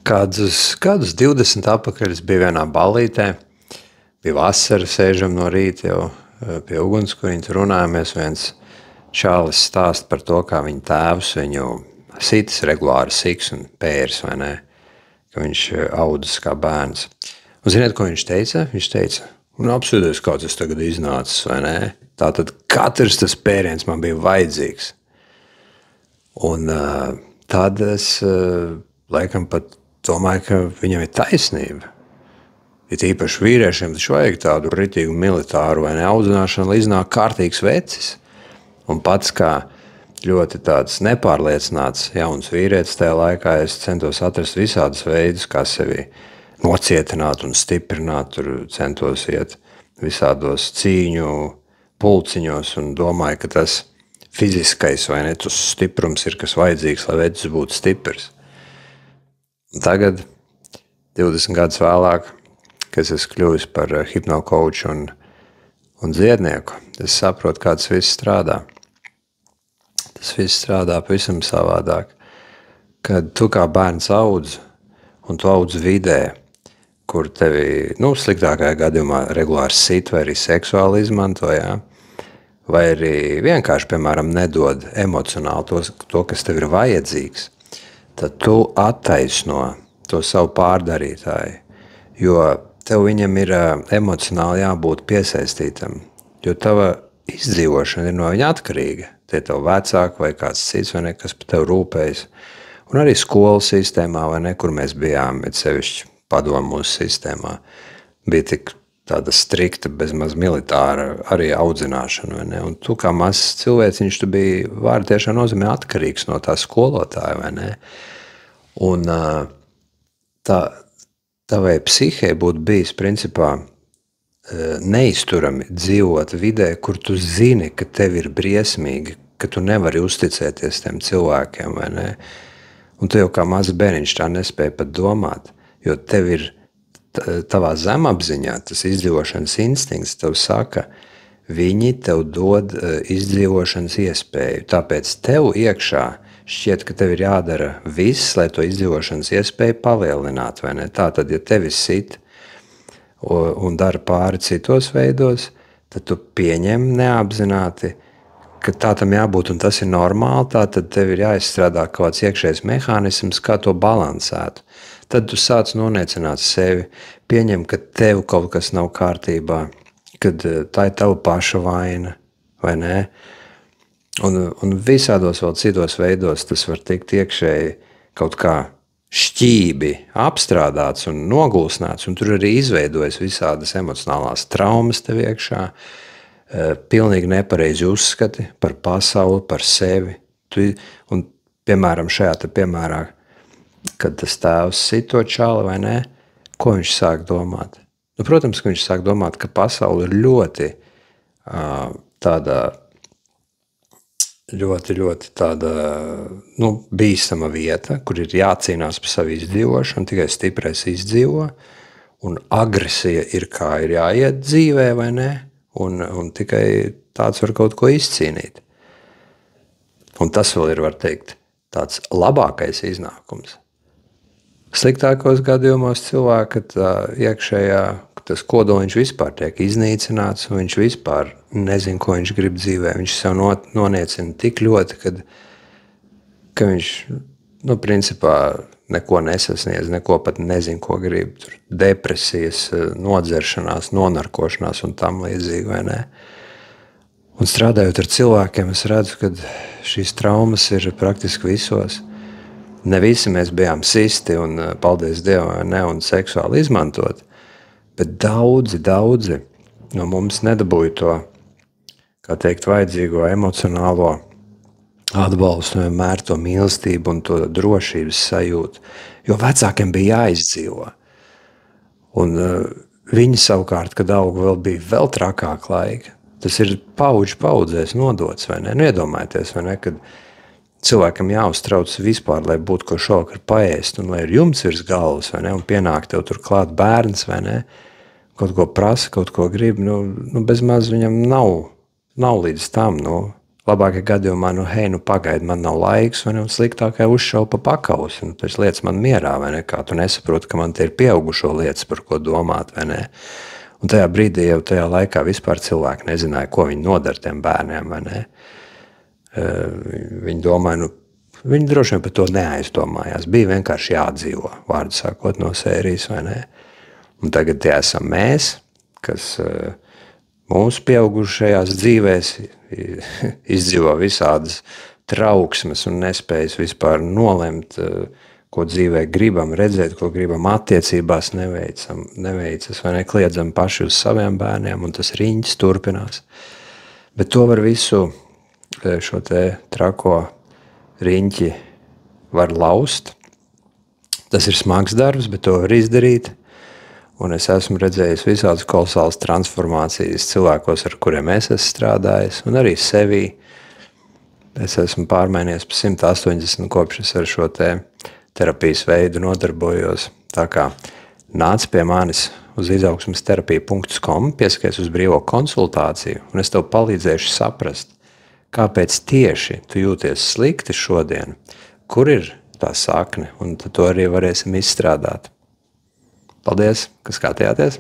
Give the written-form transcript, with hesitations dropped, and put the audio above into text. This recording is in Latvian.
Kādus 20 atpakaļ es biju vienā ballītē, bija vasara, sēžam no rīta jau pie ugunskuriņa, runājamies, viens čālis stāst par to, kā viņa tēvs viņu sitis regulāri siks un pērs, vai ne, ka viņš audzis kā bērns. Un ziniet, ko viņš teica? Viņš teica, un apsūdies, kāds es tagad iznācis, vai ne? Tātad katrs tas pēriens man bija vajadzīgs. Un tad es laikam pat domāju, ka viņam ir taisnība. Ir īpaši vīriešiem, taču vajag tādu ritīgu militāru vai neaudzināšanu, lai iznāk kārtīgs vecis. Un pats kā ļoti tāds nepārliecināts jauns vīrietis tajā laikā, es centos atrast visādus veidus, kā sevi nocietināt un stiprināt, tur centos iet visādos cīņu pulciņos un domāju, ka tas fiziskais vai ne, tas stiprums ir, kas vajadzīgs, lai vecis būtu stiprs. Un tagad, 20 gadus vēlāk, kad es kļuvis par hipnokouču un dziednieku, es saprotu, kā tas viss strādā. Tas viss strādā pavisam savādāk. Kad tu kā bērns audz, un tu audz vidē, kur tevi, sliktākajā gadījumā regulāri sit vai arī seksuāli izmanto, jā, vai arī vienkārši, piemēram, nedod emocionāli to, kas tev ir vajadzīgs, tad tu attaisno to savu pārdarītāju, jo tev viņam ir emocionāli jābūt piesaistītam, jo tava izdzīvošana ir no viņa atkarīga. Tie tev vecāki vai kāds cits, vai ne, kas par tev rūpējas. Un arī skolu sistēmā, vai ne, kur mēs bijām, bet sevišķi padomu mūsu sistēmā, bija tik tāda strikta, bezmaz militāra arī audzināšana, vai ne? Un tu kā mazs cilvēciņš, tu biji vārdi tiešām nozīmē atkarīgs no tā skolotāja, vai ne? Un tavai psihē būtu bijis principā neizturami dzīvot vidē, kur tu zini, ka tev ir briesmīgi, ka tu nevari uzticēties tiem cilvēkiem, vai ne? Un tu jau kā mazs bērniņš tā nespēji pat domāt, jo tev ir tavā zemapziņā, tas izdzīvošanas instinkts tev saka, viņi tev dod izdzīvošanas iespēju, tāpēc tev iekšā šķiet, ka tev ir jādara viss, lai to izdzīvošanas iespēju palielinātu, vai ne? Tātad, ja tevi sit un dara pāri citos veidos, tad tu pieņem neapzināti, ka tā tam jābūt un tas ir normāli, tad tev ir jāizstrādā kaut kāds iekšējs mehānisms, kā to balansētu. Tad tu sāc noniecināt sevi, pieņem, ka tev kaut kas nav kārtībā, kad tā ir tava paša vaina, vai ne? Un visādos vēl citos veidos tas var tikt iekšēji kaut kā šķībi apstrādāts un nogulsnāts, un tur arī izveidojas visādas emocionālās traumas tev iekšā, pilnīgi nepareizi uzskati par pasauli, par sevi. Un, piemēram, šajā te piemērā, kad tas tēvs sit to čali vai ne, ko viņš sāk domāt? Protams, ka viņš sāk domāt, ka pasaule ir ļoti tāda bīstama vieta, kur ir jācīnās par savu izdzīvošanu, tikai stiprais izdzīvo, un agresija ir kā ir jāiet dzīvē, vai ne? Un tikai tāds var kaut ko izcīnīt. Un tas vēl ir, var teikt, tāds labākais iznākums. Sliktākos gadījumos cilvēka iekšējā, tas kodoliņš vispār tiek iznīcināts, un viņš vispār nezin, ko viņš grib dzīvē. Viņš sev noniecina tik ļoti, ka viņš, principā, neko nesasniedz, neko pat nezin, ko grib. Tur depresijas, nodzeršanās, nonarkošanās un tam līdzīgi, vai ne? Un strādājot ar cilvēkiem, es redzu, ka šīs traumas ir praktiski visos. Ne visi mēs bijām sisti un, paldies Dievam, ne, un seksuāli izmantot, bet daudzi no mums nedabūja to, kā teikt, vajadzīgo emocionālo atbalstu, vienmēr to mīlestību un to drošības sajūtu, jo vecākiem bija jāizdzīvo. Un viņi savukārt, kad auga, vēl bija vēl trakāk laika. Tas ir paudzēs nodots, vai ne? Iedomājieties, vai ne, kad cilvēkam jāuztrauc vispār, lai būtu ko šovakar paēst, un lai ir jumts virs galvas, vai ne, un pienāk tev tur klāt bērns, vai ne, kaut ko prasa, kaut ko grib, bezmaz viņam nav līdz tam, labākajā gadījumā, pagaidi, man nav laiks, vai ne, un sliktākajā uzšauj pa pakausi, un pēc lietas man mierā, vai ne, kā tu nesaproti, ka man te ir pieaugušo lietas, par ko domāt, vai ne. Un tajā brīdī jau tajā laikā vispār cilvēki nezināja, ko viņi nodara tiem bērniem, vai ne. Viņi domāja, viņi droši vien par to neaizdomājās, bija vienkārši jādzīvo, vārdu sākot no sērijas, vai ne. Un tagad tie esam mēs, kas mūsu pieaugušajās dzīvēs izdzīvo visādas trauksmes un nespējas vispār nolemt, ko dzīvē gribam redzēt, ko gribam attiecībās neveicas vai nekliedzam paši uz saviem bērniem, un tas riņķis turpinās. Bet to var visu šo te trako riņķi var laust. Tas ir smags darbs, bet to var izdarīt. Un es esmu redzējis visādas kolosālas transformācijas cilvēkos, ar kuriem es esmu strādājis, un arī sevī. Es esmu pārmainies pa 180 kopš es ar šo te terapijas veidu nodarbojos. Tā kā nāc pie manis uz izaugsmesterapija.com, pieskaries uz brīvo konsultāciju, un es tev palīdzēšu saprast, kāpēc tieši tu jūties slikti šodien, kur ir tā sakne, un tad to arī varēsim izstrādāt. Paldies, ka skatījāties!